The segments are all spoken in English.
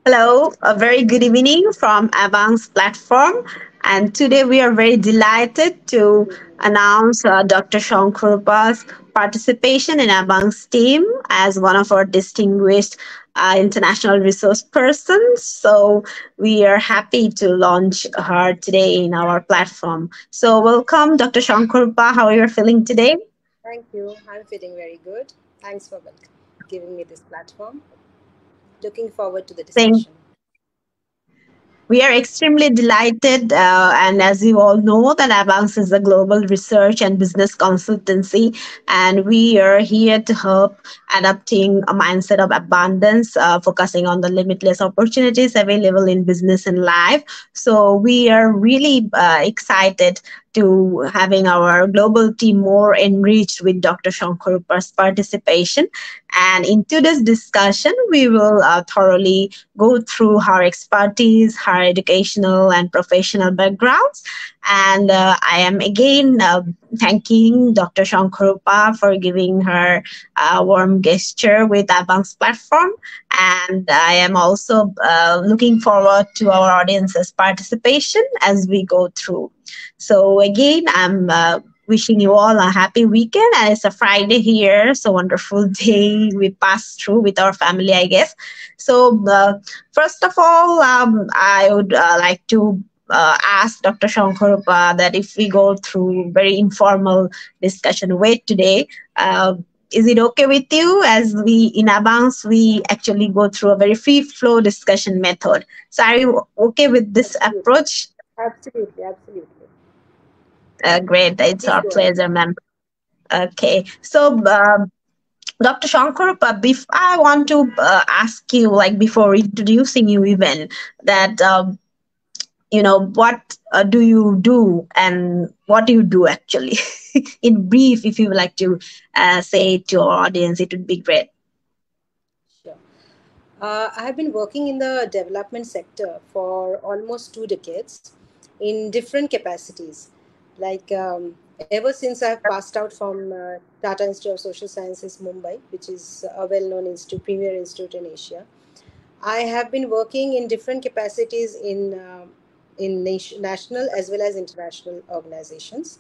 Hello, a very good evening from Abunx platform. And today we are very delighted to announce Dr. Shankharupa's participation in Abunx team as one of our distinguished international resource persons. So we are happy to launch her today in our platform. So welcome, Dr. Shankharupa. How are you feeling today? Thank you. I'm feeling very good. Thanks for giving me this platform. Looking forward to the Thank discussion. We are extremely delighted, and as you all know, that Abunx is a global research and business consultancy, and we are here to help adapting a mindset of abundance, focusing on the limitless opportunities available in business and life. So we are really excited to having our global team more enriched with Dr. Shankarupa's participation. And in today's discussion, we will thoroughly go through her expertise, her educational and professional backgrounds. And I am again thanking Dr. Shankharupa for giving her a warm gesture with Abunx platform. And I am also looking forward to our audience's participation as we go through. So again, I'm wishing you all a happy weekend. And it's a Friday here, so wonderful day we passed through with our family, I guess. So first of all, I would like to ask Dr. Shankharupa that if we go through very informal discussion way today, is it okay with you? As we in Abunx, we actually go through a very free flow discussion method. So are you okay with this Absolutely. approach? Absolutely. Great, it's Please our go ahead. pleasure, ma'am. Okay, so Dr. Shankar, I want to ask you, like before introducing you, even that what do you do and what do you do actually? In brief, if you would like to say it to our audience, it would be great. Sure. I have been working in the development sector for almost 2 decades in different capacities. Ever since I've passed out from Tata Institute of Social Sciences, Mumbai, which is a well-known institute, premier institute in Asia, I have been working in different capacities in national as well as international organizations.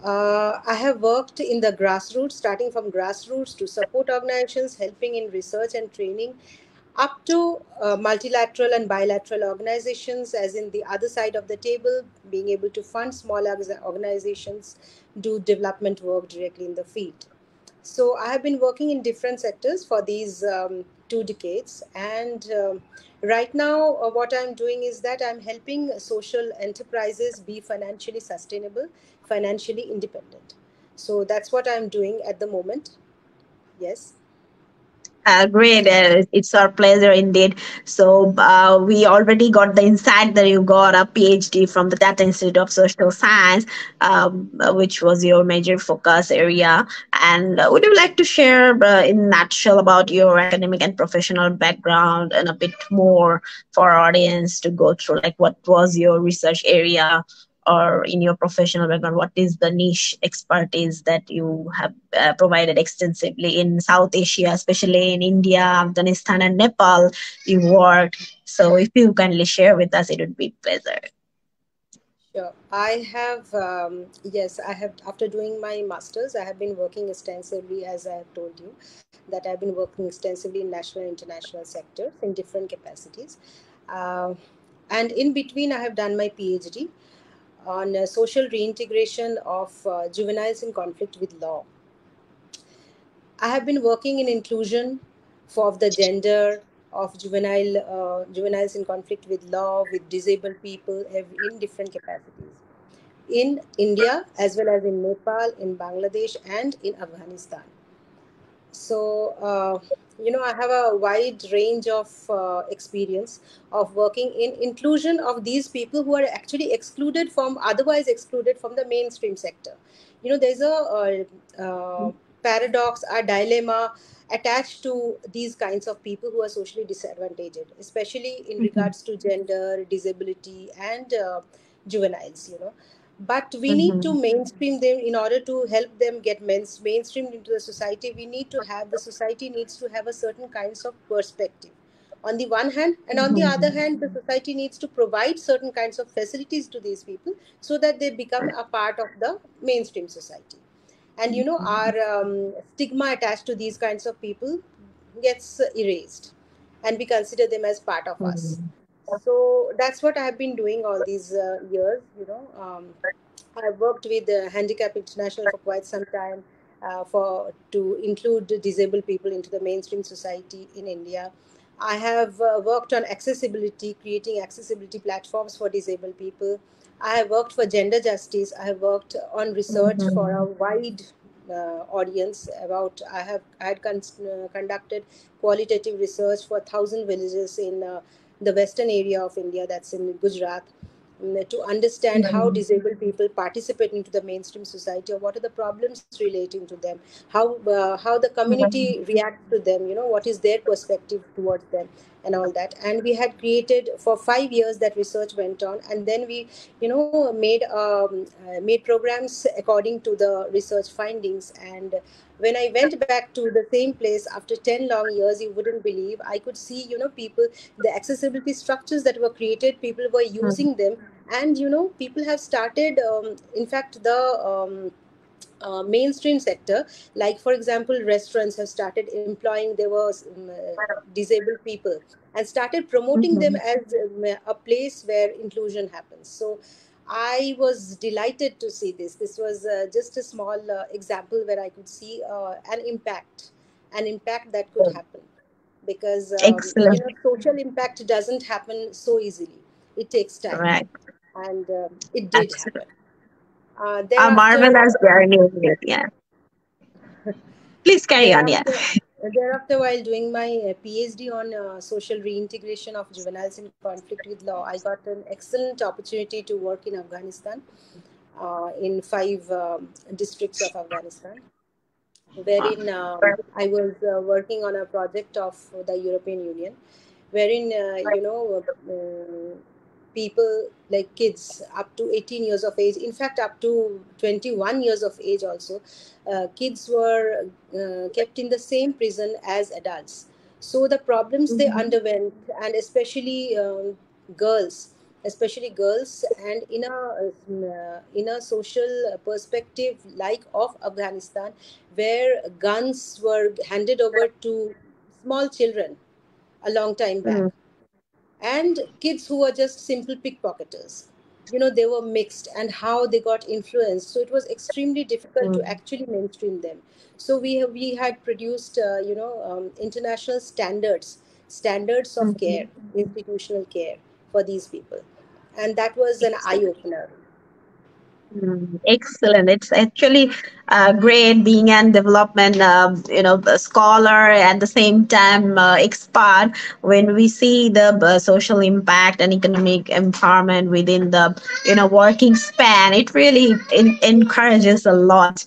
I have worked in the grassroots, starting from grassroots to support organizations, helping in research and training, up to multilateral and bilateral organizations, as in the other side of the table, being able to fund small organizations, do development work directly in the field. So I have been working in different sectors for these 2 decades, and right now, what I'm doing is that I'm helping social enterprises be financially sustainable, financially independent. So that's what I'm doing at the moment. Yes. Great. It's our pleasure indeed. So, we already got the insight that you got a PhD from the Tata Institute of Social Science, which was your major focus area. And would you like to share, in a nutshell, about your academic and professional background and a bit more for our audience to go through? Like, what was your research area? Or in your professional background, what is the niche expertise that you have provided extensively in South Asia, especially in India, Afghanistan, and Nepal? You worked. So, if you kindly share with us, it would be a pleasure. Sure. I have, yes, I have, after doing my master's, I have been working extensively, as I have told you, that I've been working extensively in national and international sectors in different capacities. Uh, and in between, I have done my PhD on social reintegration of juveniles in conflict with law. I have been working in inclusion for the gender of juveniles in conflict with law, with disabled people in different capacities in India as well as in Nepal, in Bangladesh, and in Afghanistan. So, I have a wide range of experience of working in inclusion of these people who are actually otherwise excluded from the mainstream sector. There's a paradox, a dilemma attached to these kinds of people who are socially disadvantaged, especially in Mhm. regards to gender, disability, and juveniles. But we need to Mhm. mainstream them in order to help them get mainstreamed into the society. The society needs to have a certain kinds of perspective on the one hand, and on the other hand the society needs to provide certain kinds of facilities to these people so that they become a part of the mainstream society. And our stigma attached to these kinds of people gets erased, and we consider them as part of us. So that's what I have been doing all these years. I've worked with Handicap International for quite some time, for to include disabled people into the mainstream society in India. I have worked on accessibility, creating accessibility platforms for disabled people. I have worked for gender justice. I have worked on research for a wide audience. About I had conducted qualitative research for 1,000 villages in the western area of India, that's in Gujarat, to understand how disabled people participate into the mainstream society, or what are the problems relating to them, how the community reacts to them, what is their perspective towards them, and all that. And we had created for 5 years, that research went on, and then we made programs according to the research findings. And when I went back to the same place after 10 long years, you wouldn't believe, I could see, people, the accessibility structures that were created, people were using them. And people have started, in fact, the mainstream sector, like for example restaurants have started employing there was disabled people, and started promoting them as a place where inclusion happens. So I was delighted to see this was just a small example where I could see an impact that could happen, because Excellent. social impact doesn't happen so easily. It takes time, Right. and it did happen. Absolutely. A Thereafter, marvelous journey. Yeah. Please carry on. Yeah. thereafter, thereafter, while doing my PhD on social reintegration of juveniles in conflict with law, I got an excellent opportunity to work in Afghanistan, in five districts of Afghanistan, wherein I was working on a project of the European Union, wherein people like kids up to 18 years of age, in fact up to 21 years of age also, kids were kept in the same prison as adults. So the problems they underwent, and girls especially girls, and in a social perspective like of Afghanistan, where guns were handed over to small children a long time back, Mm, and kids who were just simple pickpocketers, they were mixed, and how they got influenced. So it was extremely difficult to mm, actually mainstream them. So we had produced international standards of care, mm. institutional care for these people, and that was an eye opener. Excellent. It's actually great being an development, a scholar at the same time expert. When we see the social impact and economic empowerment within the working span, it really encourages a lot.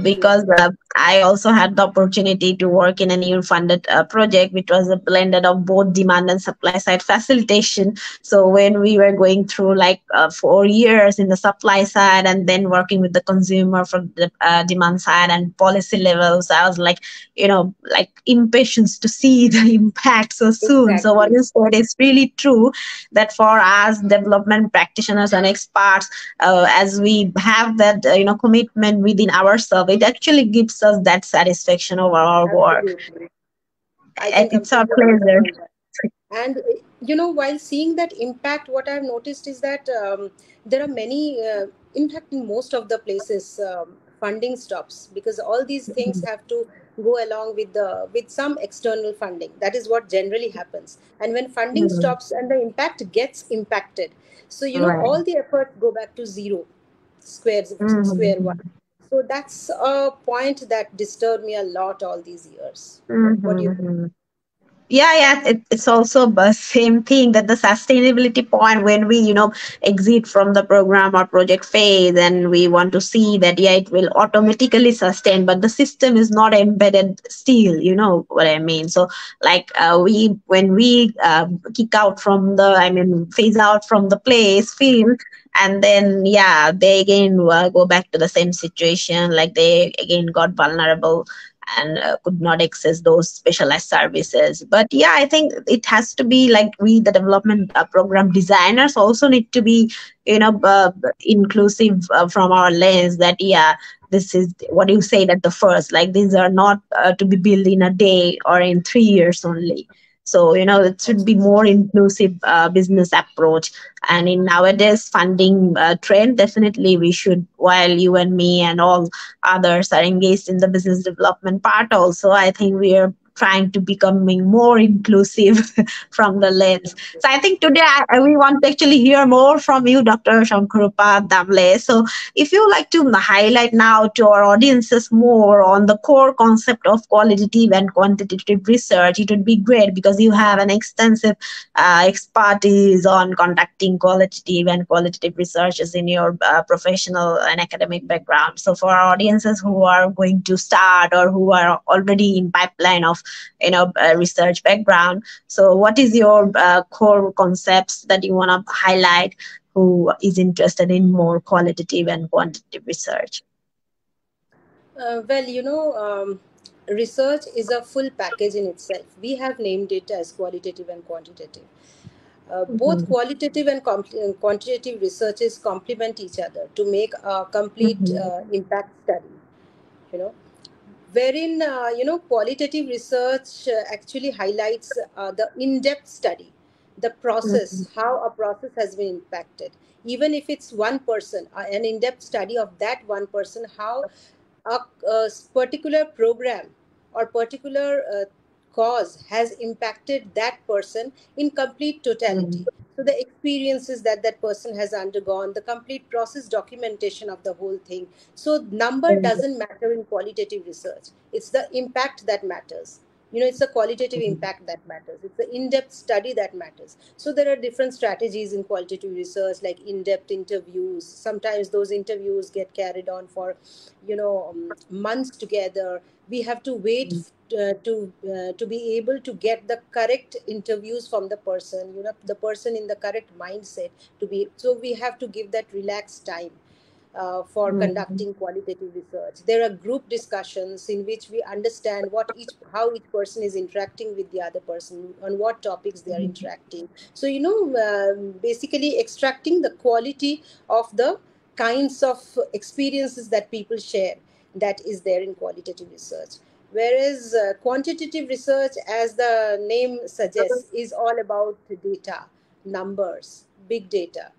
Because Absolutely. I also had the opportunity to work in a new funded project, which was a blended of both demand and supply side facilitation. So when we were going through like 4 years in the supply side and then working with the consumer from the demand side and policy levels, I was like, like impatience to see the impact so soon. So what Exactly. you said is really true, that for us development practitioners and experts, as we have that commitment within ourselves, it actually gives us that satisfaction over our work. Absolutely. I can It's our completely pleasure. understand that. And while seeing that impact, what I've noticed is that there are many, in fact, in most of the places, funding stops, because all these things have to go along with some external funding. That is what generally happens. And when funding Mm, stops and the impact gets impacted, so right. all the efforts go back to zero, square one. Mhm. So that's a point that disturbed me a lot all these years. What do you think? Mhm. Yeah, it's also the same thing, that the sustainability point, when we exit from the program or project phase and we want to see that, yeah, it will automatically sustain, but the system is not embedded still, you know what I mean. So like we when we kick out from the, I mean, phase out from the place field, and then yeah, they again go back to the same situation, like they again got vulnerable. and could not access those specialized services. But yeah, I think it has to be like we, the development program designers, also need to be, inclusive from our lens, that yeah, this is what you said at the first, like these are not to be built in a day or in 3 years only. So it should be more inclusive business approach. And in nowadays funding trend, definitely we should, while you and me and all others are engaged in the business development part also, I think we are trying to becoming more inclusive from the lens. So I think today we want to actually hear more from you, Dr. Shankharupa Damle. So if you like to highlight now to our audiences more on the core concept of qualitative and quantitative research, it would be great, because you have an extensive expertise on conducting qualitative and qualitative researches in your professional and academic background. So for our audiences who are going to start or who are already in pipeline of research background, so what is your core concepts that you want to highlight, who is interested in more qualitative and quantitative research? Well, research is a full package in itself. We have named it as qualitative and quantitative. Both Mhm, qualitative and quantitative researches complement each other to make a complete mhm, impact study. You know, wherein qualitative research actually highlights the in-depth study, the mhm, process, how a process has been impacted. Even if it's one person, an in-depth study of that one person, how a particular program or particular cause has impacted that person in complete mhm, totality. So the experiences that that person has undergone, the complete process documentation of the whole thing. So number mhm, doesn't matter in qualitative research. It's the impact that matters. It's the qualitative mhm, impact that matters. It's the in-depth study that matters. So there are different strategies in qualitative research, like in-depth interviews. Sometimes those interviews get carried on for months together. We have to wait mhm, to be able to get the correct interviews from the person, the person in the correct mindset, to be, so we have to give that relaxed time for mhm, conducting qualitative research. There are group discussions in which we understand how each person is interacting with the other person, on what topics they are mhm, interacting. So basically extracting the quality of the kinds of experiences that people share, that is there in qualitative research. Whereas quantitative research, as the name suggests, is all about data, numbers, big data.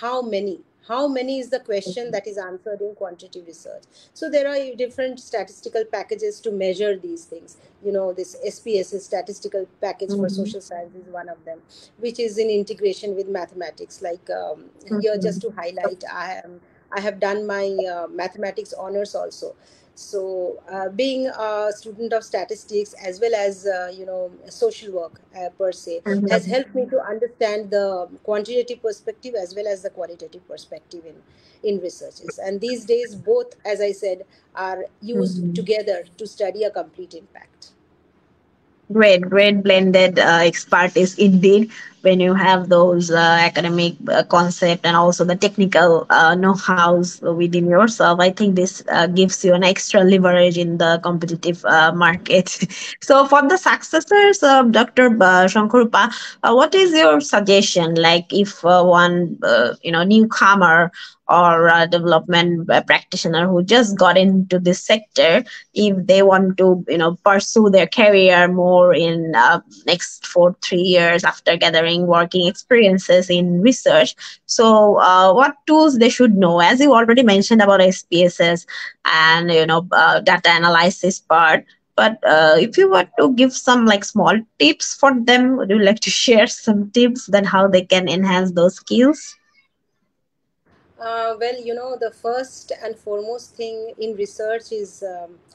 How many is the question that is answered in quantitative research. So there are different statistical packages to measure these things. This SPSS, statistical package for mhm, social science, is one of them, which is in integration with mathematics. Like, here, just mhm, to highlight, I have done my mathematics honors also. So, being a student of statistics as well as social work per se, has mhm, helped me to understand the quantitative perspective as well as the qualitative perspective in researches. And these days, both, as I said, are used mhm. together to study a complete impact. Great, great blended expertise indeed. When you have those academic concept and also the technical know-hows within yourself, I think this gives you an extra leverage in the competitive market. So, for the successors of Dr. Shankarupa, what is your suggestion? Like, if one newcomer or development practitioner who just got into this sector, if they want to pursue their career more in next 4 3 years after gathering working experiences in research, so what tools they should know, as you already mentioned about SPSS and data analysis part. But if you were to give some like small tips for them, would you like to share some tips that how they can enhance those skills? Well, the first and foremost thing in research is,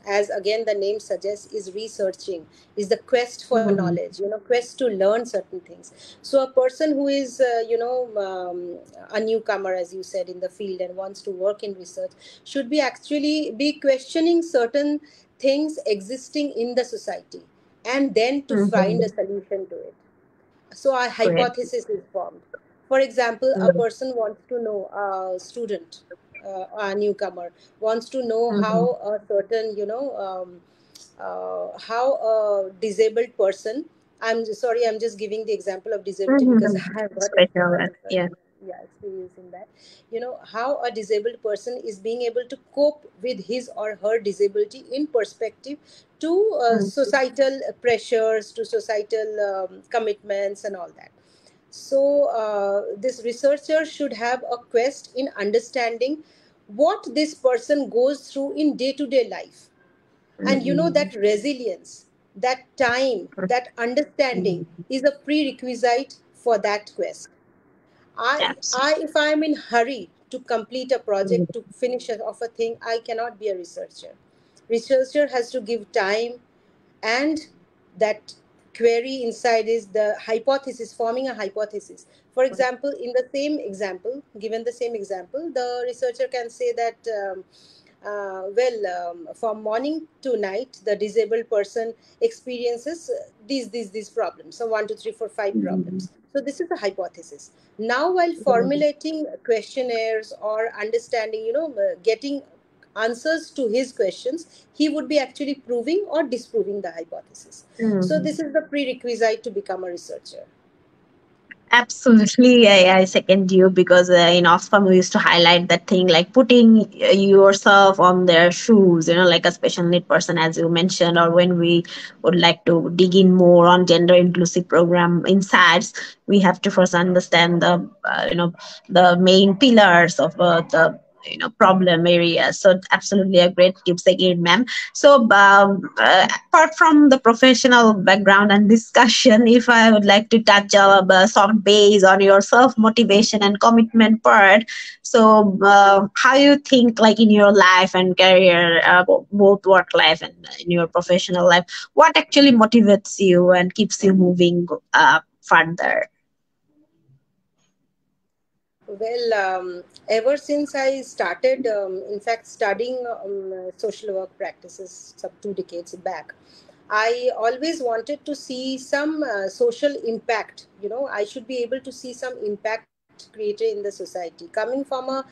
as again the name suggests, is researching, is the quest for Mhm, knowledge, quest to learn certain things. So, a person who is, a newcomer, as you said, in the field and wants to work in research, should be actually be questioning certain things existing in the society, and then to find a mhm. solution to it. So a Great. hypothesis is formed. For example, a Mhm, person wants to know, a student, a newcomer wants to know Mhm. how a certain, how a disabled person, I'm sorry, I'm just giving the example of disability because Mhm. I have got Special, yeah. yeah, experience in that. How a disabled person is being able to cope with his or her disability in perspective to Mhm. societal pressures, to societal commitments and all that. So this researcher should have a quest in understanding what this person goes through in day to day life. And Mhm. that resilience, that time, that understanding Mhm. is a prerequisite for that quest. I Absolutely. if I am in hurry to complete a Mhm. project, to finish off a thing, I cannot be a researcher. Researcher has to give time, and that query inside is the hypothesis, forming a hypothesis. For example, in the same example, given the same example, the researcher can say that from morning to night the disabled person experiences these problems, so 1 2 3 4 5 Mhm. problems. So this is the hypothesis. Now while Mhm. formulating questionnaires or understanding, getting answers to his questions, he would be actually proving or disproving the hypothesis. So Mhm. this is the prerequisite to become a researcher. Absolutely, I second you because in Oxfam we used to highlight that thing like putting yourself on their shoes, like a special need person, as you mentioned, or when we would like to dig in more on gender inclusive program insights, we have to first understand the main pillars of the problem areas. So absolutely a great tips again, ma'am. So apart from the professional background and discussion, if I would like to touch a soft base on your self motivation and commitment part, so how you think like in your life and career, both work life and in your professional life, what actually motivates you and keeps you moving further? Well, ever since I started, in fact, studying social work practices some 2 decades back, I always wanted to see some social impact. I should be able to see some impact created in the society. Coming from a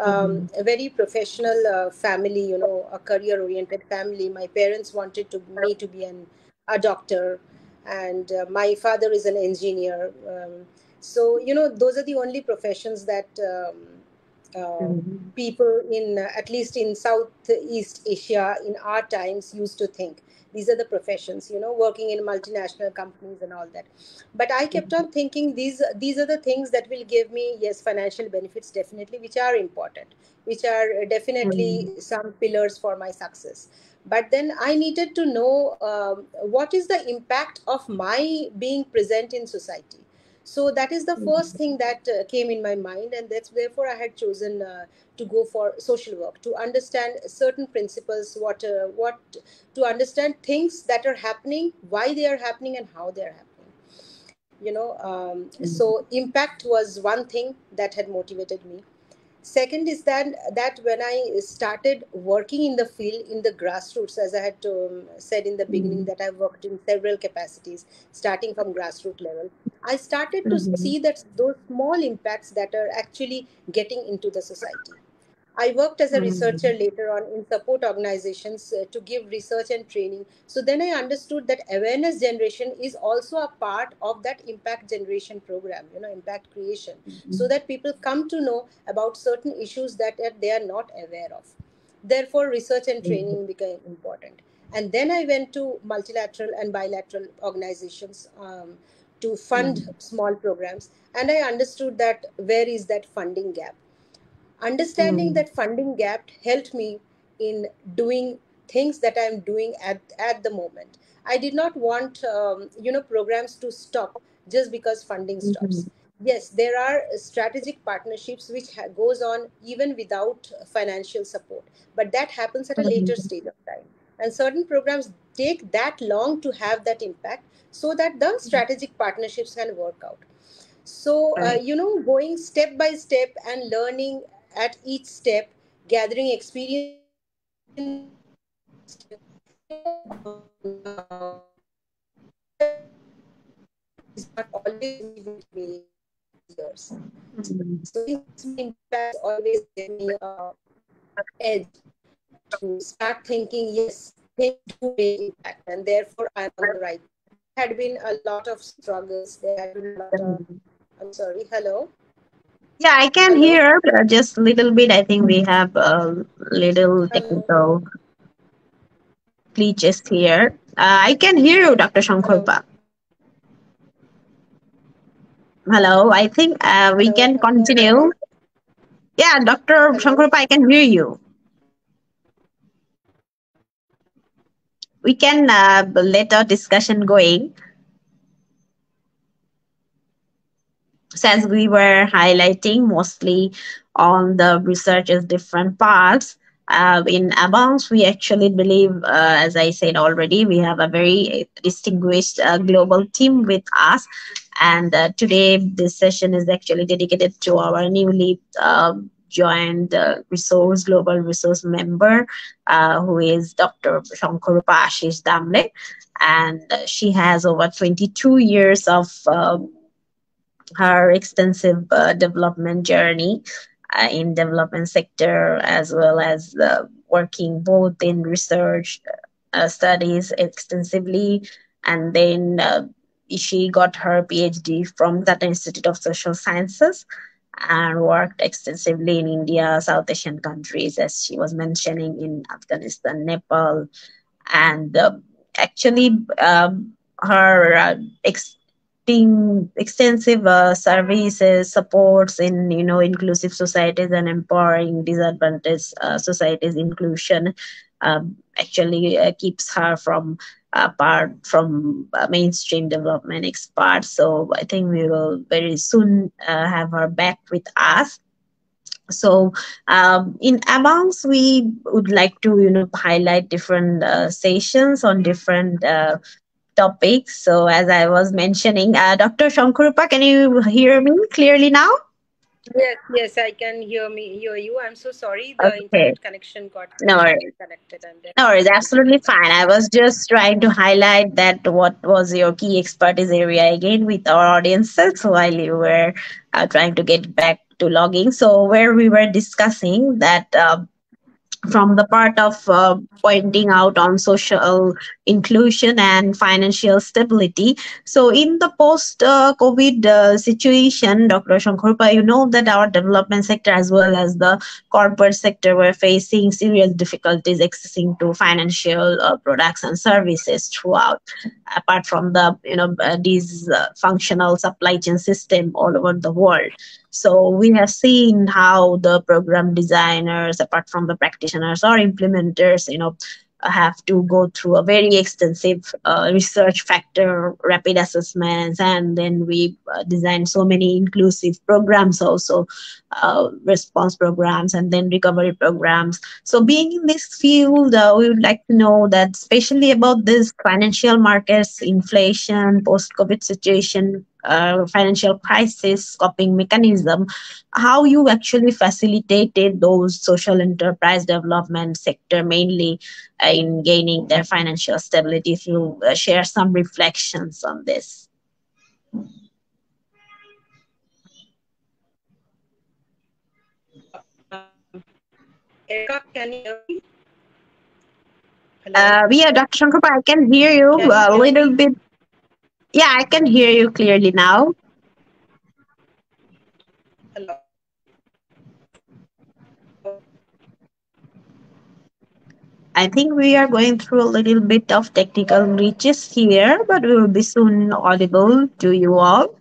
Mhm. very professional family, a career-oriented family, my parents wanted to me to be a doctor, and my father is an engineer. So those are the only professions that uh, Mhm. people in at least in Southeast Asia in our times used to think these are the professions, working in multinational companies and all that. But I kept on thinking these are the things that will give me, yes, financial benefits, definitely, which are important, which are definitely Mhm. some pillars for my success. But then I needed to know what is the impact of my being present in society. So that is the first Mhm. thing that came in my mind, and that's therefore I had chosen to go for social work, to understand certain principles, what to understand things that are happening, why they are happening, and how they are happening. So impact was one thing that had motivated me. Second is that when I started working in the field, in the grassroots, as I had said in the beginning, Mhm. that I worked in several capacities starting from grassroots level, I started to Mhm. see that those small impacts that are actually getting into the society. I worked as a researcher Mhm. later on in support organizations to give research and training. So then I understood that awareness generation is also a part of that impact generation program, impact creation, so Mhm. that people come to know about certain issues that they are not aware of. Therefore, research and Mhm. training became important. And then I went to multilateral and bilateral organizations to fund Mhm. small programs. And I understood that where is that funding gap. Understanding Mhm. that funding gap helped me in doing things that I'm doing at the moment. I did not want programs to stop just because funding stops. Mhm. Yes, there are strategic partnerships which goes on even without financial support, but that happens at a later Mhm. stage of time, and certain programs take that long to have that impact, so that the strategic partnerships can work out. So Right. going step by step and learning at each step, gathering experience in each step, is not always visible to me in those years. So Mhm. these small impacts always gave me edge to start thinking, yes, things do make impact, and therefore I'm on the right path. There had been a lot of struggles. There had been a lot of, I'm sorry, hello, Yeah, I can hello, hear just a little bit. I think we have a little hello, technical glitches here. I can hear you, Dr. hello, Shankharpa. Hello, I think we hello. can Can you hear me? continue. Yeah, Dr. Hello. Shankharpa, I can hear you. We can let our discussion going. So as we were highlighting mostly on the research's different parts, in Abunx, we actually believe, as I said already, we have a very distinguished global team with us. And today, this session is actually dedicated to our newly joined global resource member, who is Dr. Shankharupa A Damle. And she has over 22 years of her extensive development journey in development sector, as well as working both in research studies extensively, and then she got her PhD from Tata Institute of Social Sciences and worked extensively in India, South Asian countries, as she was mentioning, in Afghanistan, Nepal, and actually her extensive services supports in inclusive societies and empowering disadvantaged societies inclusion actually keeps her from apart from mainstream development experts. So I think we will very soon have her back with us. So in Abunx, we would like to highlight different sessions on different topics. So as I was mentioning, Dr. Shankarupa, can you hear me clearly now? Yes, yes, I can hear you. I'm so sorry. The Okay. internet connection got No worries. disconnected, and No therefore worries, I couldn't hear absolutely you. fine. I was just trying to highlight that what was your key expertise area again with our audiences while you were trying to get back to logging. So where we were discussing that from the part of pointing out on social inclusion and financial stability. So, in the post COVID situation, Dr. Shankharpa, you know that our development sector as well as the corporate sector were facing serious difficulties accessing to financial products and services throughout, apart from the these functional supply chain system all over the world. So we have seen how the program designers, apart from the practitioners or implementers, have to go through a very extensive research factor, rapid assessments, and then we design so many inclusive programs also, response programs, and then recovery programs. So being in this field, we would like to know that, especially about this financial markets, inflation, post-COVID situation, financial crisis coping mechanism, how you actually facilitated those social enterprise development sector mainly in gaining their financial stability. If you share some reflections on this. Erica, can you hear me? Hello, Yeah, Dr. Shankar, I can hear you can you a hear little me? bit. Yeah, I can hear you clearly now. Hello, I think we are going through a little bit of technical glitches here, but we will be soon audible to you all.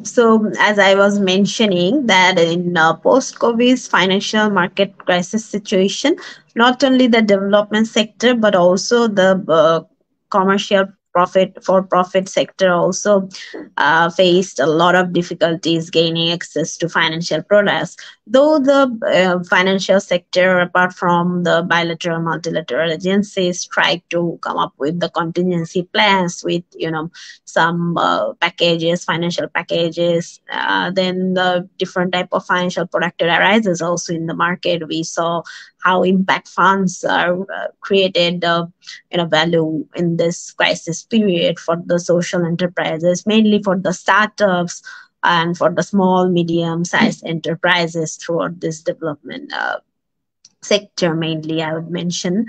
So, as I was mentioning, that in post-COVID financial market crisis situation, not only the development sector but also the commercial for-profit sector also faced a lot of difficulties gaining access to financial products. Though the financial sector, apart from the bilateral, multilateral agencies, tried to come up with the contingency plans with some packages, financial packages. Then the different type of financial product that arises also in the market. We saw how impact funds are created value in this crisis period for the social enterprises, mainly for the startups and for the small medium sized enterprises throughout this development sector, mainly I would mention.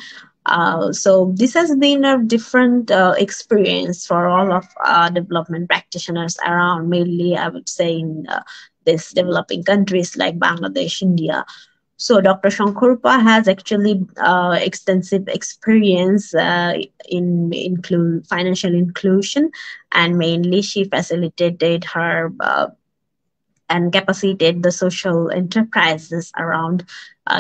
So this has been a different experience for all of development practitioners around, mainly I would say in these developing countries like Bangladesh, India. So Dr. Shankharupa has actually extensive experience in financial inclusion, and mainly she facilitated her and capacitate the social enterprises around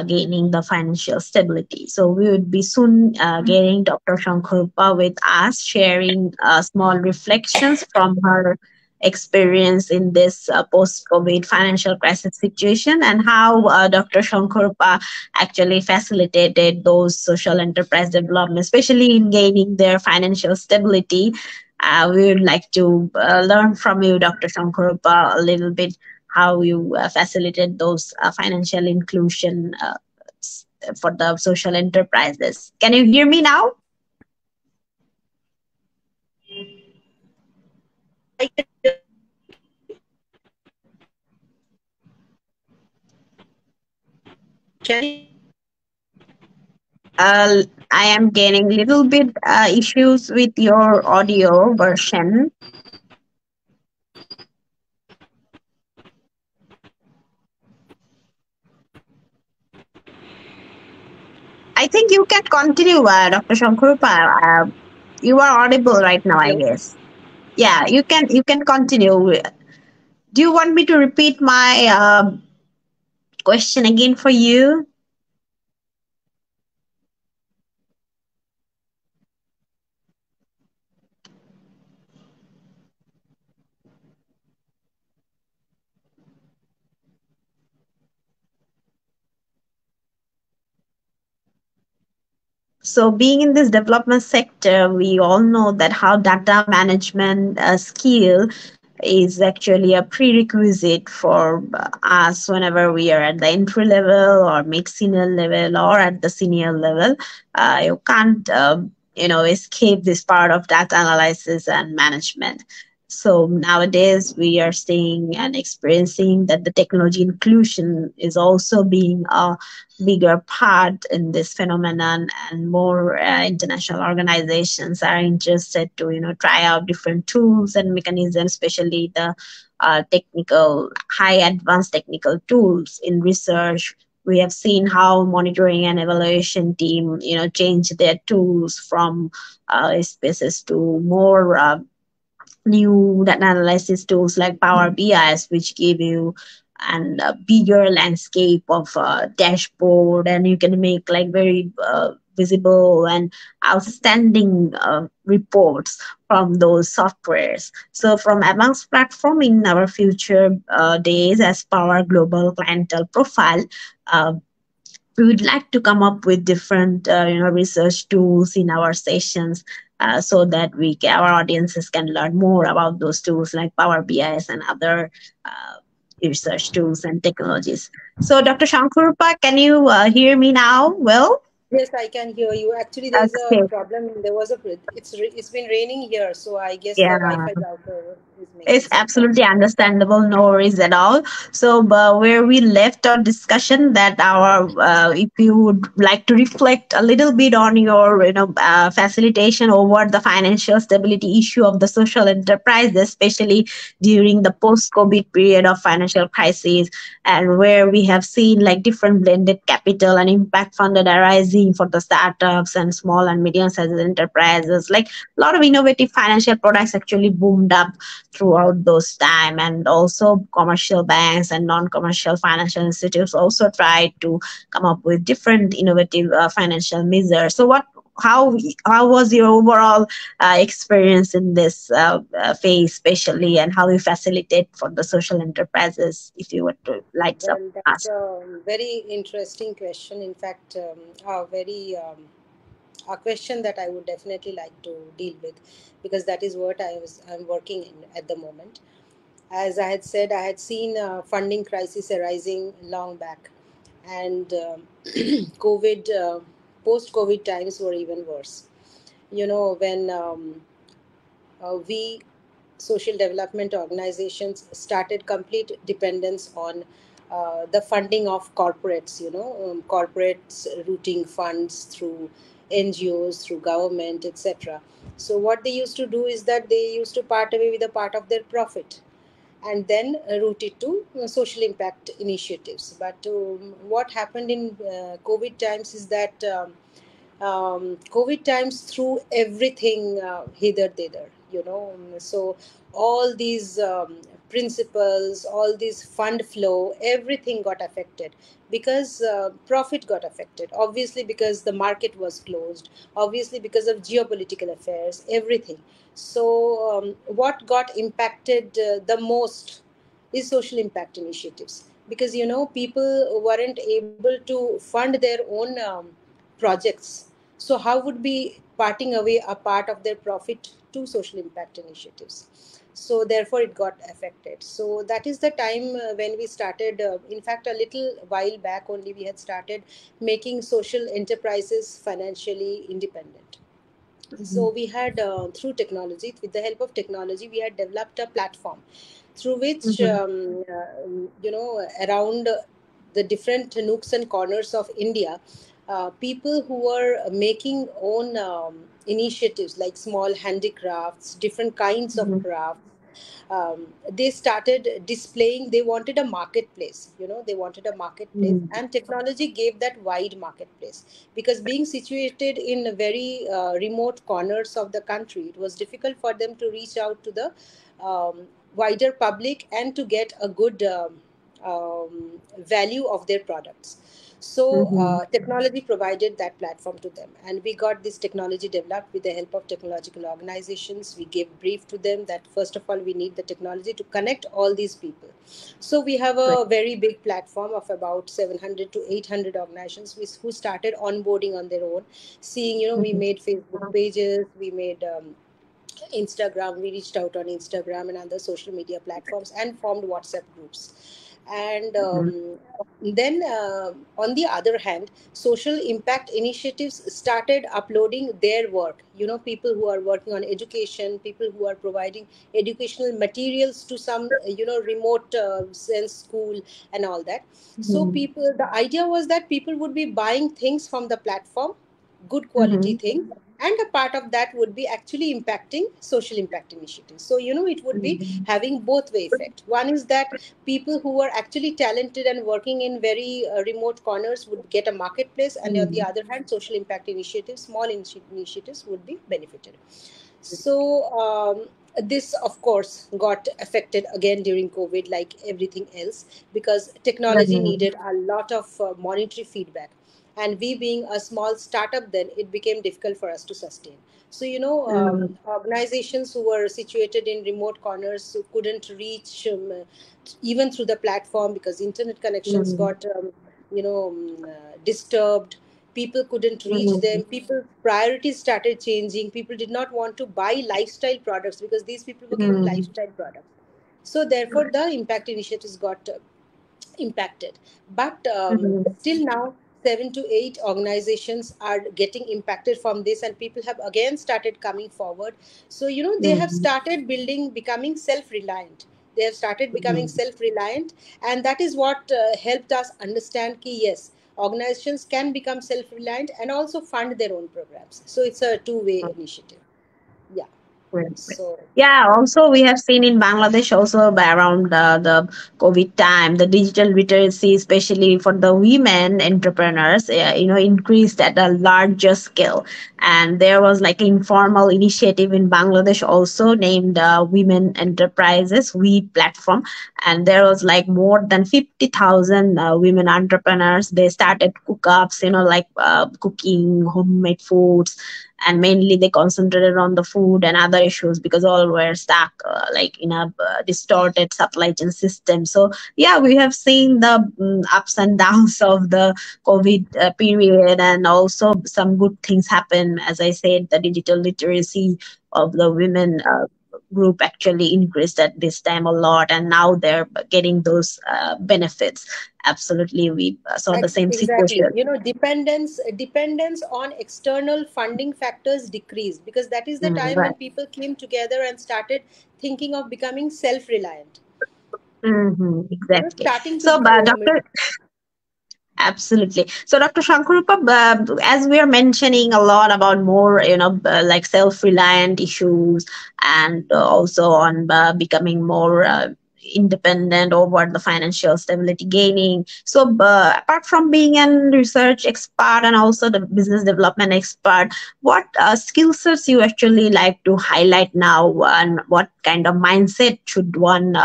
gaining the financial stability. So we would be soon getting Dr. Shankharupa with us, sharing small reflections from her experience in this post-COVID financial crisis situation, and how Dr. Shankharupa actually facilitated those social enterprise development, especially in gaining their financial stability. We would like to learn from you, Dr. Shankharupa, a little bit how you facilitate those financial inclusion for the social enterprises. Can you hear me now? I am getting little bit issues with your audio version. I think you can continue, Dr. Shankrupa. You are audible right now, I Hello. guess. Yeah, you can continue. Do you want me to repeat my question again for you? So, being in this development sector, we all know that how data management skill is actually a prerequisite for us whenever we are at the entry level or mid senior level or at the senior level. You can't, escape this part of data analysis and management. So nowadays we are seeing and experiencing that the technology inclusion is also being a bigger part in this phenomenon, and more international organizations are interested to try out different tools and mechanisms, especially the technical high advanced technical tools in research. We have seen how monitoring and evaluation team change their tools from spaces to more new data analysis tools like Power BIs, which give you and a bigger landscape of dashboard, and you can make like very visible and outstanding reports from those softwares. So from Abunx platform in our future days, as per our global clientele profile, uh, we would like to come up with different research tools in our sessions, so that our audiences can learn more about those tools like Power BIs and other research tools and technologies. So Dr. Shankurupa, can you hear me now? Well, Yes, I can hear you. Actually, there's a okay. problem. It's been raining here, so I guess the Yeah. Wi-Fi router is making It's some absolutely problem. understandable, no worries at all. So, where we left our discussion, that if you would like to reflect a little bit on your, facilitation over the financial stability issue of the social enterprise, especially during the post-COVID period of financial crisis, and where we have seen like different blended capital and impact funded arising for the startups and small and medium-sized enterprises, like a lot of innovative financial products actually boomed up throughout those time, and also commercial banks and non-commercial financial institutes also tried to come up with different innovative financial measures. So how was your overall experience in this phase, especially, and how you facilitate for the social enterprises, if you were to light up Well, that's us? a very interesting question. In fact, a question that I would definitely like to deal with, because that is what I'm working in at the moment. As I had said, I had seen funding crisis arising long back, and COVID, post-COVID times were even worse. When we social development organizations started complete dependence on the funding of corporates, corporates routing funds through NGOs, through government, etc. So what they used to do is that they used to part away with a part of their profit and then route it to social impact initiatives. But what happened in COVID times is that COVID times threw everything hither thither, So all these principles, all these fund flow, everything got affected because profit got affected. Obviously, because the market was closed. Obviously, because of geopolitical affairs, everything. So, what got impacted the most is social impact initiatives because people weren't able to fund their own projects. So how would be parting away a part of their profit to social impact initiatives? So therefore, it got affected. So that is the time when we started. In fact, a little while back only, we had started making social enterprises financially independent. So we had through technology, with the help of technology, we had developed a platform through which around the different nooks and corners of India, people who were making own initiatives like small handicrafts, different kinds of crafts, they started displaying. They wanted a marketplace, they wanted a marketplace, and technology gave that wide marketplace. Because being situated in very remote corners of the country, it was difficult for them to reach out to the wider public and to get a good value of their products. So technology provided that platform to them, and we got this technology developed with the help of technological organizations. We gave brief to them that first of all we need the technology to connect all these people. So we have a very big platform of about 700 to 800 organizations who started onboarding on their own. Seeing, we made Facebook pages, we made Instagram. We reached out on Instagram and other social media platforms and formed WhatsApp groups. And then, on the other hand, social impact initiatives started uploading their work. People who are working on education, people who are providing educational materials to some, remote sense school and all that. So, the idea was that people would be buying things from the platform, good quality things, and a part of that would be actually impacting social impact initiatives. So it would be having both way effect. One is that people who are actually talented and working in very remote corners would get a marketplace, and on the other hand, social impact initiatives, small initiatives would be benefited. So this, of course, got affected again during COVID, like everything else, because technology needed a lot of monetary feedback. And we being a small startup, then it became difficult for us to sustain. So, organizations who were situated in remote corners who couldn't reach even through the platform because internet connections got, disturbed. People couldn't reach them. People's priorities started changing. People did not want to buy lifestyle products because these people were giving lifestyle products. So, therefore, the impact initiatives got impacted. But still now, 7 to 8 organizations are getting impacted from this, and people have again started coming forward. So, they have started becoming self reliant. They have started becoming self reliant, and that is what helped us understand that yes, organizations can become self reliant and also fund their own programs. So, it's a two-way initiative. Yeah. Right, right. So, Yeah, also we have seen in Bangladesh also around the COVID time, the digital literacy, especially for the women entrepreneurs, increased at a larger scale. And there was like informal initiative in Bangladesh also named Women Enterprises, We Platform. And there was like more than 50,000 women entrepreneurs. They started cook-ups, like cooking homemade foods, and mainly they concentrated on the food and other issues because all were stuck like in a distorted supply chain system. So yeah, we have seen the ups and downs of the COVID period, and also some good things happen. As I said, the digital literacy of the women group actually increased at this time a lot, and now they're getting those benefits. Absolutely, we saw the same Exactly. situation. Dependence on external funding factors decreased, because that is the time Right. when people came together and started thinking of becoming self-reliant. Exactly. Starting to So, Dr. Absolutely. So, Dr. Shankarupa, as we are mentioning a lot about more, like self-reliant issues, and also on becoming more independent over the financial stability gaining. So, apart from being an research expert and also the business development expert, what skill sets you actually like to highlight now, and what kind of mindset should one,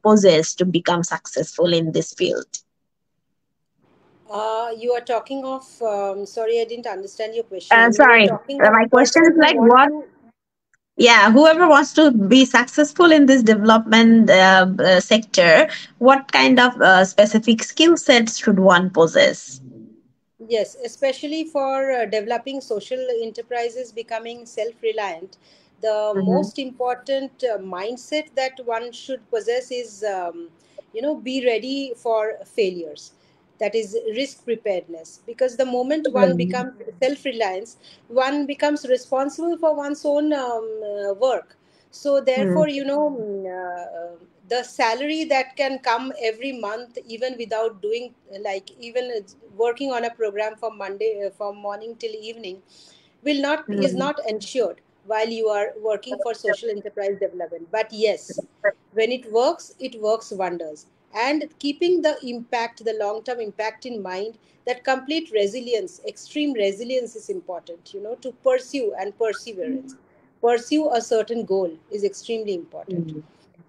possess to become successful in this field? You are talking of, sorry, I didn't understand your question. You were Sorry, talking of my question person is who like want what? to. Yeah, whoever wants to be successful in this development sector, what kind of specific skill sets should one possess? Yes, especially for developing social enterprises becoming self reliant, the Mm-hmm. most important mindset that one should possess is, be ready for failures. That is risk preparedness. Because the moment one becomes self reliance, one becomes responsible for one's own work. So, therefore, the salary that can come every month, even without doing, like, even working on a program from Monday, from morning till evening, will not is Mm-hmm. not ensured while you are working for social enterprise development. But yes, when it works wonders. And keeping the impact, the long term impact in mind, that complete resilience, extreme resilience is important, to pursue, and perseverance. Pursue a certain goal is extremely important.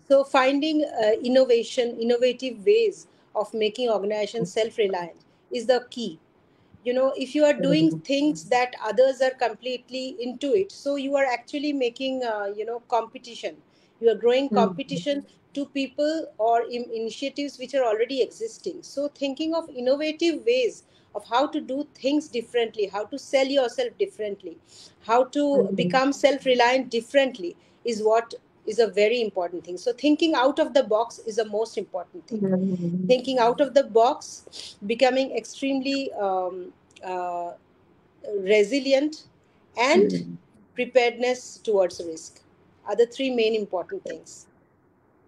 So finding innovative ways of making organizations self-reliant is the key. If you are doing things that others are completely into it, so you are actually making competition. You are growing competition to people or initiatives which are already existing. So thinking of innovative ways of how to do things differently, how to sell yourself differently, how to become self-reliant differently, is what is a very important thing. So thinking out of the box is the most important thing. Thinking out of the box, becoming extremely uh, resilient, and Mm-hmm. preparedness towards risk are the three main important things.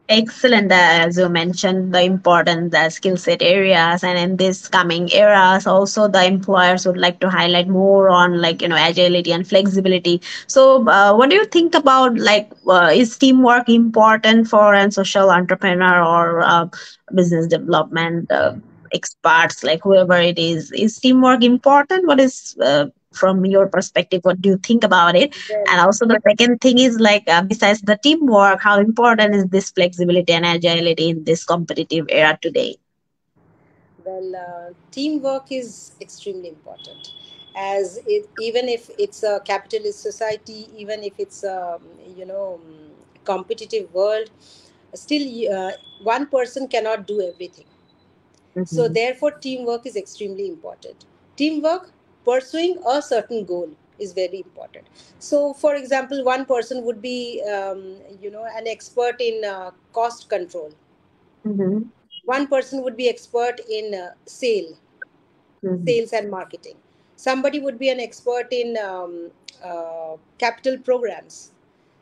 Excellent. As you mentioned, the important skill set areas, and in this coming eras, also the employers would like to highlight more on, like, agility and flexibility. So, what do you think about, like, is teamwork important for a social entrepreneur or business development experts, like whoever it is? Is teamwork important? What is from your perspective? What do you think about it? Well, And also the second thing is like, besides the teamwork, how important is this flexibility and agility in this competitive era today? teamwork is extremely important, as even if it's a capitalist society, even if it's a competitive world, still one person cannot do everything. So, Mhm. therefore, teamwork is extremely important. Teamwork, pursuing a certain goal, is very important. So, for example, one person would be, an expert in cost control. Mhm. One person would be expert in Mhm. sales and marketing. Somebody would be an expert in capital programs.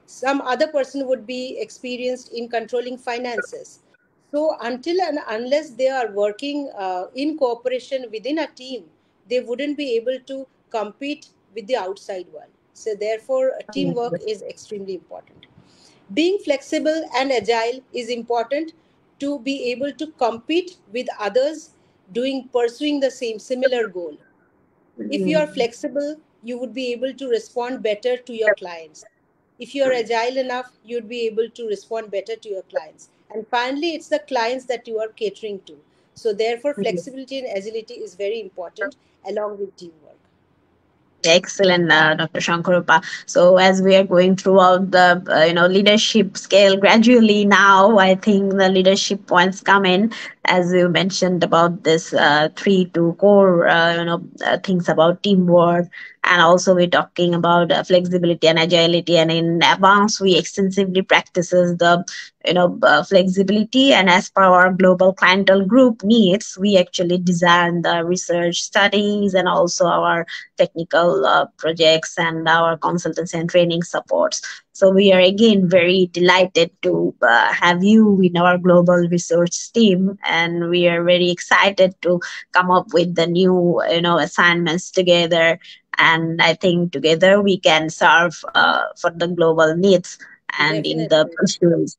Some other person would be experienced in controlling finances. So until and unless they are working in cooperation within a team, they wouldn't be able to compete with the outside world. So therefore teamwork is extremely important. Being flexible and agile is important to be able to compete with others doing pursuing the same similar goal. If you are Mhm. flexible, you would be able to respond better to your clients. If you are agile enough, you'd be able to respond better to your clients. And finally, it's the clients that you are catering to. So, therefore, flexibility and agility is very important along with teamwork. Excellent, Dr. Shankarupa. So, as we are going throughout the leadership scale gradually now, I think the leadership points come in, as you mentioned about this three to core things about teamwork and also we're talking about flexibility and agility. And in Abunx, we extensively practices the flexibility. And as per our global clientele group needs, we actually design the research studies and also our technical projects and our consultancy and training supports. So we are again very delighted to have you in our global research team, and we are very excited to come up with the new assignments together. And I think together we can serve for the global needs and in the Definitely, issues.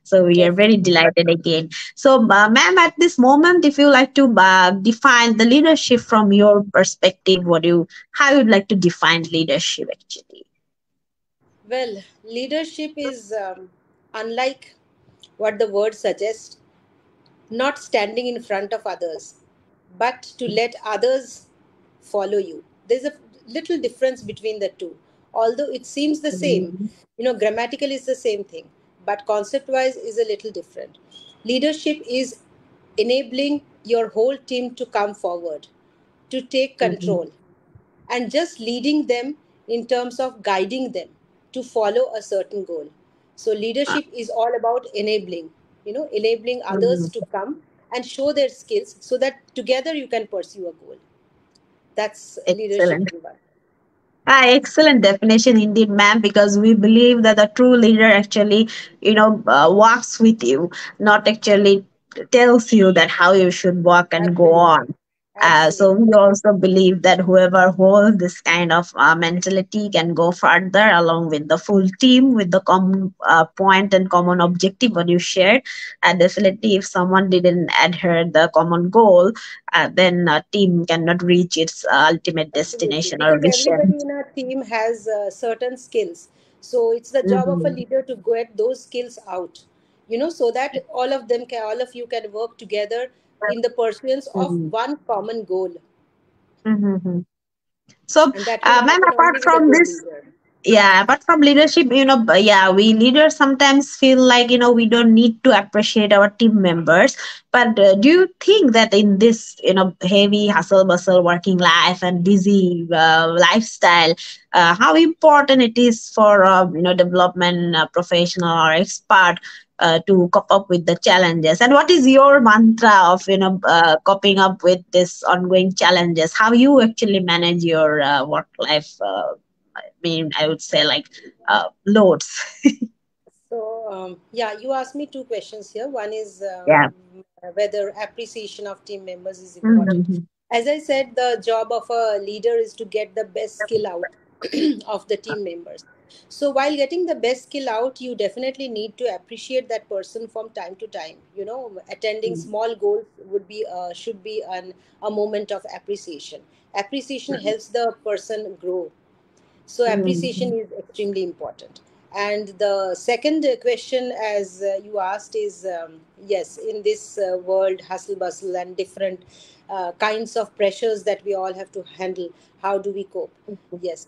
So we are very definitely. delighted again. So, ma'am, at this moment, if you like to define the leadership from your perspective, how you'd like to define leadership actually? Well, leadership is unlike what the word suggests, not standing in front of others, but to let others follow you. There's a little difference between the two. Although it seems the same, Mhm, grammatical is the same thing, but concept wise is a little different. Leadership is enabling your whole team to come forward, to take mhm, control, and just leading them in terms of guiding them to follow a certain goal. So leadership is all about enabling, enabling others mhm. to come and show their skills so that together you can pursue a goal. That's leadership, Excellent. everyone. Excellent definition indeed, ma'am, because we believe that the true leader actually, walks with you, not actually tells you that how you should walk and go Absolutely. on. So Absolutely. we also believe that whoever holds this kind of mentality can go further along with the full team with the common point and common objective what you shared. And definitely, if someone didn't adhere the common goal, then a team cannot reach its ultimate Absolutely. destination or Because vision. everybody in our team has certain skills. So it's the job of a Mhm, leader to get those skills out, so that all of you can work together in the pursuance of mhm, one common goal. mhm. So, And that will ma'am, happen apart only with a from good this, leader. yeah, apart from leadership, yeah, we leaders sometimes feel like, we don't need to appreciate our team members. But do you think that in this, heavy hustle bustle working life and busy lifestyle, how important it is for, development professional or expert to cope up with the challenges? And what is your mantra of, coping up with this ongoing challenges? How you actually manage your work life? I would say like loads. So, yeah, you asked me two questions here. One is Yeah. whether appreciation of team members is important. Mm-hmm. As I said, the job of a leader is to get the best skill out of the team members. So, while getting the best skill out, you definitely need to appreciate that person from time to time. Attending small goals should be a moment of appreciation. Appreciation helps the person grow, so Mm-hmm. appreciation is extremely important. And the second question, as you asked, is yes, in this world, hustle bustle and different kinds of pressures that we all have to handle, how do we cope? Yes,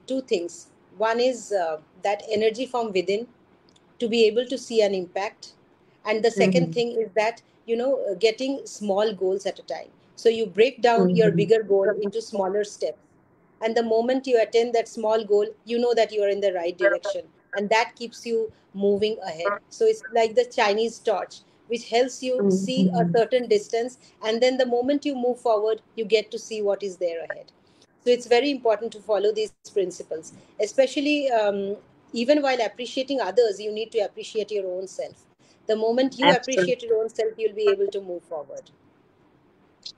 two things. One is that energy from within to be able to see an impact, and the second Mm-hmm. thing is that getting small goals at a time. So you break down your Mm-hmm. bigger goal into smaller steps, and the moment you attain that small goal, you know that you are in the right direction, and that keeps you moving ahead. So it's like the Chinese torch, which helps you see a Mm-hmm. certain distance, and then the moment you move forward, you get to see what is there ahead. So it's very important to follow these principles, especially even while appreciating others. You need to appreciate your own self. The moment you Absolutely. appreciate your own self, you'll be able to move forward.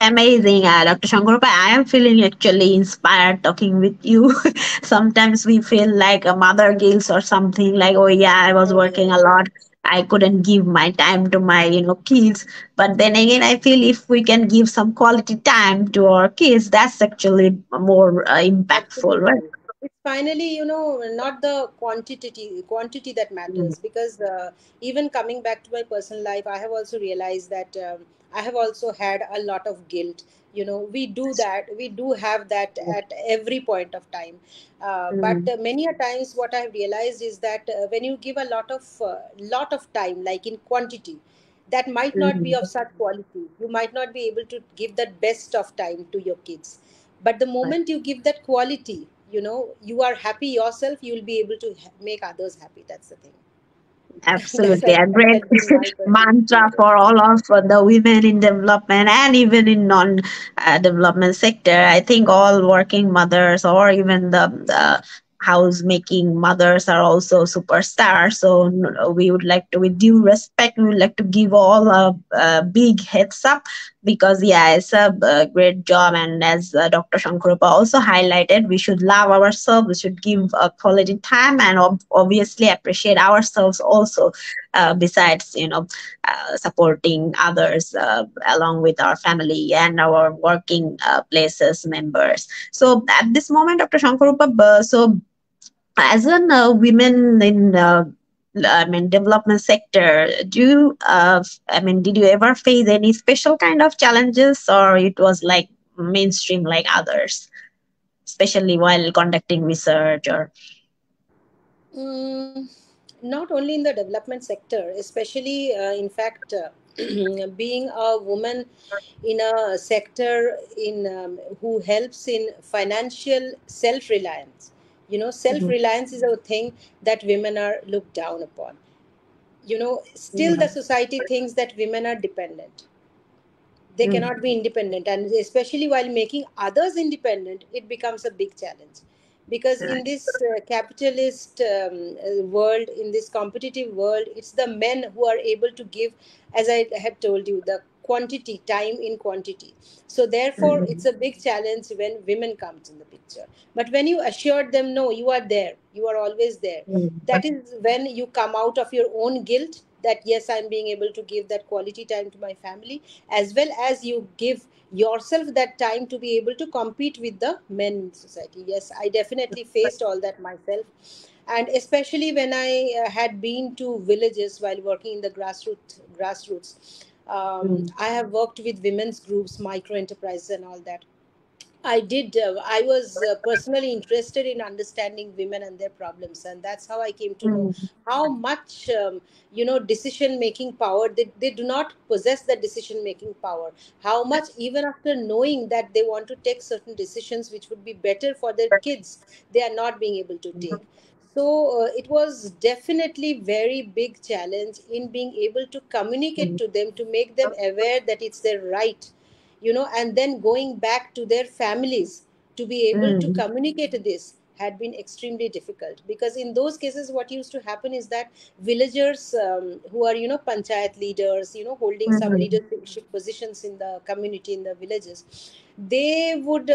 Amazing, Dr. Shankharupa. I am feeling actually inspired talking with you. Sometimes we feel like a mother guilt or something like, oh yeah, I was Oh working a yes. lot. I couldn't give my time to my, kids. But then again, I feel if we can give some quality time to our kids, that's actually more impactful, right? Absolutely. It's finally, not the quantity that Mm-hmm. matters, because even coming back to my personal life, I have also realized that I have also had a lot of guilt. We do have that at every point of time. But many a times, what I have realized is that when you give a lot of time, like in quantity, that might not be Mm-hmm. of such quality. You might not be able to give that best of time to your kids, But the Right. moment you give that quality, you are happy yourself, you will be able to make others happy. That's the thing. That's Absolutely, a great has been my personal mantra for experience. all of the women in development and even in non-development sector. I think all working mothers or even the house making mothers are also superstars. So we would like to, with due respect, we would like to give all a big heads up because yeah, it's a great job. And as Dr. Shankharupa also highlighted, we should love ourselves, we should give quality time, and obviously appreciate ourselves also, besides supporting others along with our family and our working places members. So at this moment, Dr. Shankharupa, so as an women in I mean development sector, do you I mean did you ever face any special kind of challenges, or it was like mainstream like others, especially while conducting research or? Mm, Not only in the development sector, especially in fact, being a woman in a sector in who helps in financial self-reliance. Mhm. Self-reliance is a thing that women are looked down upon. Still the Mhm. society thinks that women are dependent, they cannot Mhm. be independent, and especially while making others independent, it becomes a big challenge. Because in Right. this capitalist world, in this competitive world, it's the men who are able to give, as I have told you, the quantity, time in quantity. So therefore it's Mhm. a big challenge when women comes in the picture. But when you assure them, no, you are there, you are always there, Mhm. that is when you come out of your own guilt, that yes, I'm being able to give that quality time to my family, as well as you give yourself that time to be able to compete with the men in society. Yes, I definitely faced all that myself. And especially when I had been to villages while working in the grassroots, Mhm. I have worked with women's groups, micro enterprises, and all that. I did. I was personally interested in understanding women and their problems, and that's how I came to know Mhm. how much decision making power they do not possess. The decision making power. How much, even after knowing that they want to take certain decisions which would be better for their kids, they are not being able to take. So it was definitely very big challenge in being able to communicate Mhm. to them, to make them aware that it's their right, and then going back to their families to be able to Mhm. communicate this had been extremely difficult. Because in those cases what used to happen is that villagers, who are panchayat leaders, holding some Mhm. leadership positions in the community, in the villages, they would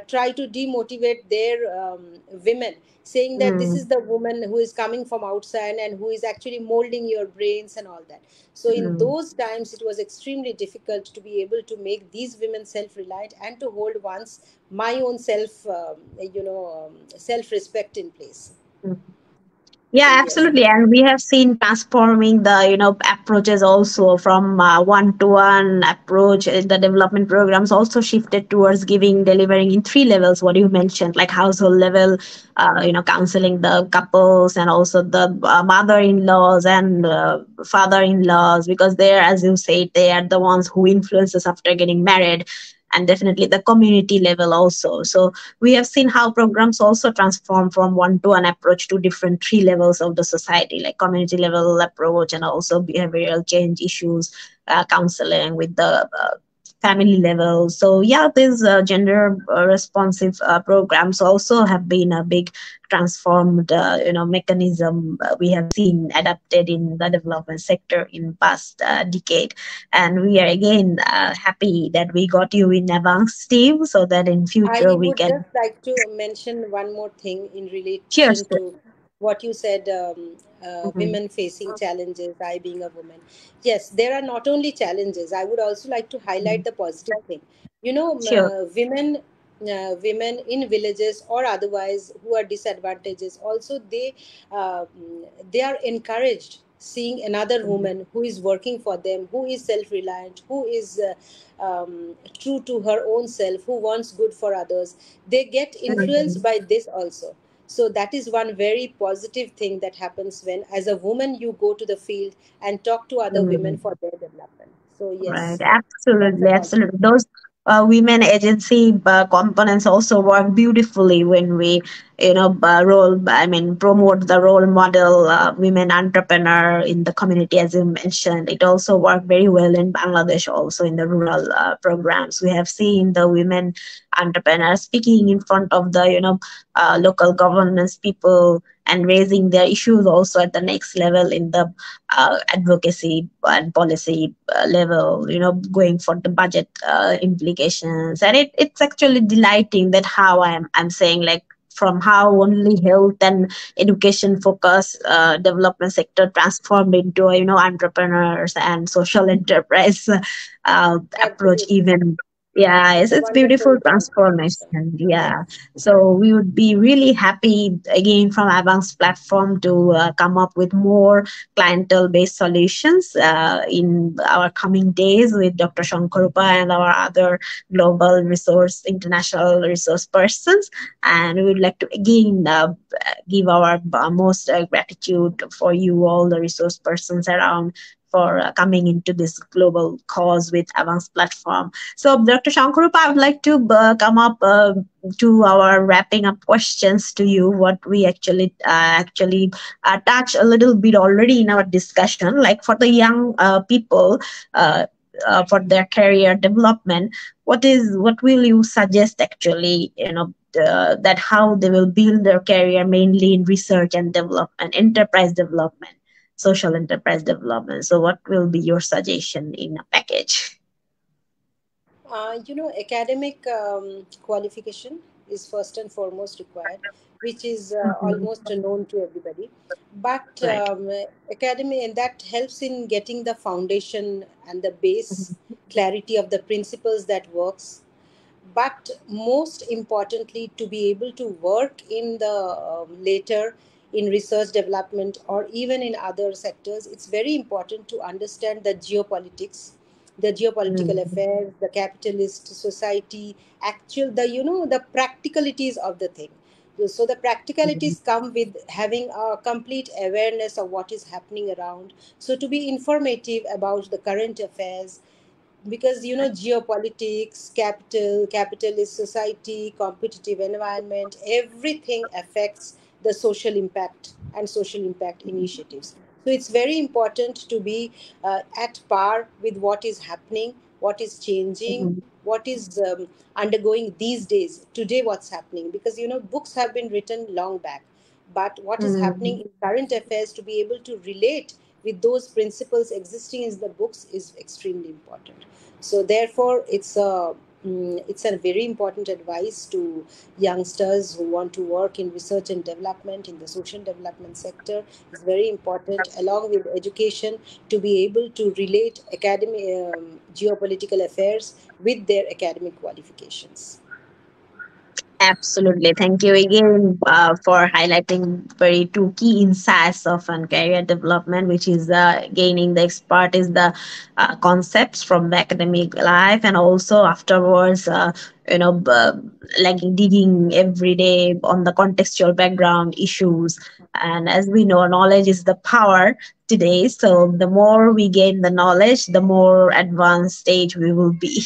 try to demotivate their women, saying that this is Mhm. the woman who is coming from outside and who is actually molding your brains and all that. So in Mhm. those times, it was extremely difficult to be able to make these women self-reliant and to hold one's my own self-respect in place. Mhm. So Yeah, yes, absolutely. And we have seen transforming the, approaches also from one-to-one approach. The development programs also shifted towards giving, delivering in three levels, what you mentioned, like household level, counseling the couples and also the mother-in-laws and father-in-laws, because they're, as you say, they are the ones who influence us after getting married, and definitely the community level also. So we have seen how programs also transform from one to one approach to different three levels of the society, like community level approach and also behavioral change issues, counseling with the family level. So yeah, these gender responsive programs also have been a big transformed mechanism we have seen adapted in the development sector in past decade. And we are again happy that we got you in Abunx team so that in future I we would can just like to mention one more thing in cheers relation to it. to what you said, Mhm. women facing challenges, I being a woman. Yes, there are not only challenges, I would also like to highlight Mhm. the positive thing. Sure. Women in villages or otherwise who are disadvantaged, also they are encouraged seeing another Mhm. woman who is working for them, who is self-reliant, who is true to her own self, who wants good for others. They get influenced Mhm. by this also. So that is one very positive thing that happens when, as a woman, you go to the field and talk to other women Mhm. for their development. So Right, yes, that's a absolutely, positive absolutely. thing. women agency components also work beautifully when we promote the role model women entrepreneur in the community. As you mentioned, it also worked very well in Bangladesh, also in the rural programs. We have seen the women entrepreneurs speaking in front of the local governance people and raising their issues also at the next level in the advocacy and policy level, going for the budget implications. And it's actually delighting that how I'm saying, like, from how only health and education focus development sector transformed into entrepreneurs and social enterprise approach Absolutely. even. Yeah, It's a it's beautiful wonderful transformation. transformation. Yeah, so we would be really happy again from Abunx platform to come up with more clientele based solutions in our coming days with Dr. Shankharupa and our other global resource, international resource persons. And we would like to again give our most gratitude for you all, the resource persons around, for coming into this global cause with Avance platform. So, Dr. Shankharupa, I would like to come up to our wrapping up questions to you. What we actually touch a little bit already in our discussion, like for the young people. For their career development, what will you suggest actually, that how they will build their career mainly in research and development, enterprise development, social enterprise development? So what will be your suggestion in a package? Academic qualification is first and foremost required, which is Mhm. almost known to everybody. But Right. academy, and that helps in getting the foundation and the base Mhm. clarity of the principles that works. But most importantly, to be able to work in the later in research development or even in other sectors, it's very important to understand the geopolitics, the geopolitical Mhm. affairs, the capitalist society, actual, the practicalities of the thing. So the Mhm. practicalities come with having a complete awareness of what is happening around, so to be informative about the current affairs, because geopolitics, capitalist society, competitive environment, everything affects the social impact and social impact initiatives. So it's very important to be at par with what is happening, what is changing, Mhm. what is undergoing these days, today what's happening, because books have been written long back, but what is happening Mhm. in current affairs, to be able to relate with those principles existing in the books, is extremely important. So therefore it's a very important advice to youngsters who want to work in research and development in the social development sector. It's very important, along with education, to be able to relate academic geopolitical affairs with their academic qualifications. Absolutely. Thank you again for highlighting very two key insights of career development, which is gaining the expertise, the concepts from the academic life, and also afterwards, like digging every day on the contextual background issues. And as we know, knowledge is the power today. So the more we gain the knowledge, the more advanced stage we will be.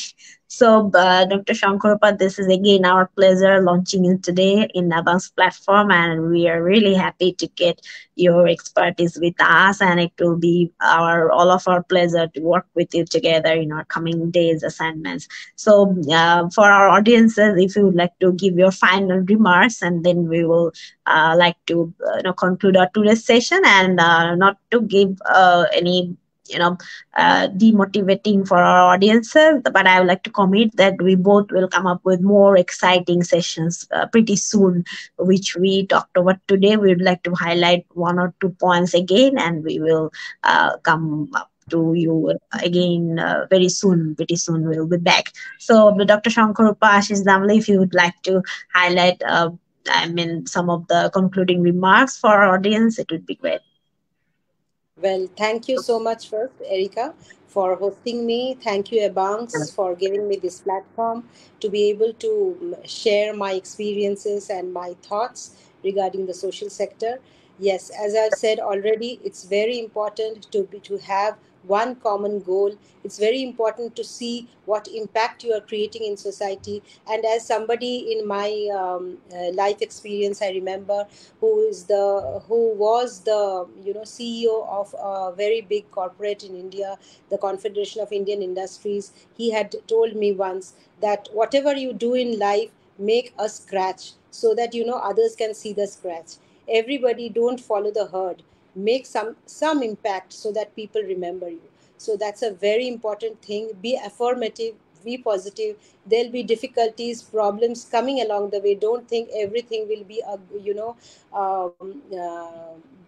So, Dr. Shankarpa, this is again our pleasure launching you today in Abunx platform, and we are really happy to get your expertise with us. And it will be our all of our pleasure to work with you together in our coming days assignments. So, for our audiences, if you would like to give your final remarks, and then we will like to conclude our today's session, and not to give any you know demotivating for our audiences, but I would like to commit that we both will come up with more exciting sessions pretty soon, which we talked about today. We would like to highlight one or two points again, and we will come up to you again very soon. Pretty soon we'll be back. So, Dr. Shankharupa Ashish Damle, if you would like to highlight some of the concluding remarks for our audience, it would be great. Well, thank you so much first, Erika, for hosting me. Thank you, Abunx, for giving me this platform to be able to share my experiences and my thoughts regarding the social sector. Yes, as I've said already, it's very important to have one common goal. It's very important to see what impact you are creating in society. And as somebody in my life experience, I remember who was the CEO of a very big corporate in India, the Confederation of Indian Industries. He had told me once that whatever you do in life, make a scratch so that others can see the scratch. Everybody, don't follow the herd, make some impact so that people remember you. So that's a very important thing. Be affirmative, be positive. There'll be difficulties, problems coming along the way. Don't think everything will be a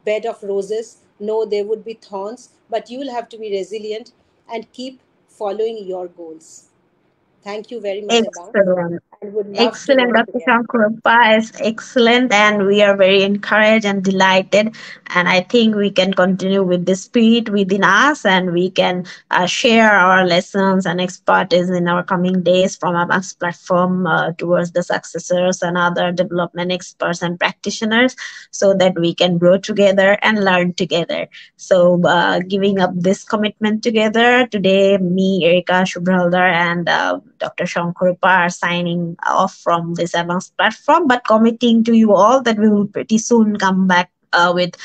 bed of roses. No, there would be thorns, but you will have to be resilient and keep following your goals. Thank you very much, Abang, Excellent. and would love to Excellent, work Dr. together. Shankharupa is excellent, and we are very encouraged and delighted. And I think we can continue with the spirit within us, and we can share our lessons and expertise in our coming days from Abunx platform towards the successors and other development experts and practitioners, so that we can grow together and learn together. So, giving up this commitment together today, me, Erika Shubhaldar, and Dr. Shankharupa are signing off from this advanced platform, but committing to you all that we will pretty soon come back with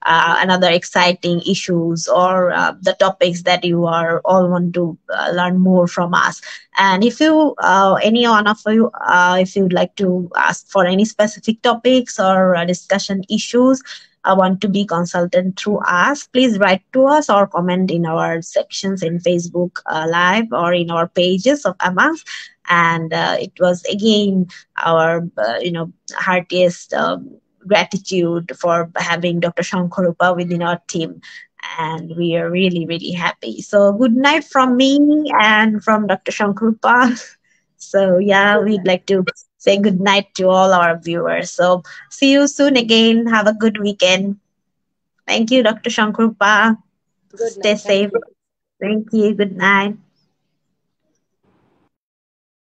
another exciting issues or the topics that you are all want to learn more from us. And if you, any one of you, if you'd like to ask for any specific topics or discussion issues, want to be consulted through us, please write to us or comment in our sections in Facebook Live or in our pages of Abunx. And it was again our, heartiest gratitude for having Dr. Shankharupa within our team. And we are really, really happy. So, good night from me and from Dr. Shankharupa. So, yeah, Good we'd night. like to say good night to all our viewers. So, see you soon again. Have a good weekend. Thank you, Dr. Shankrupa. Good Stay night. Thank safe. you. Thank you. Good night.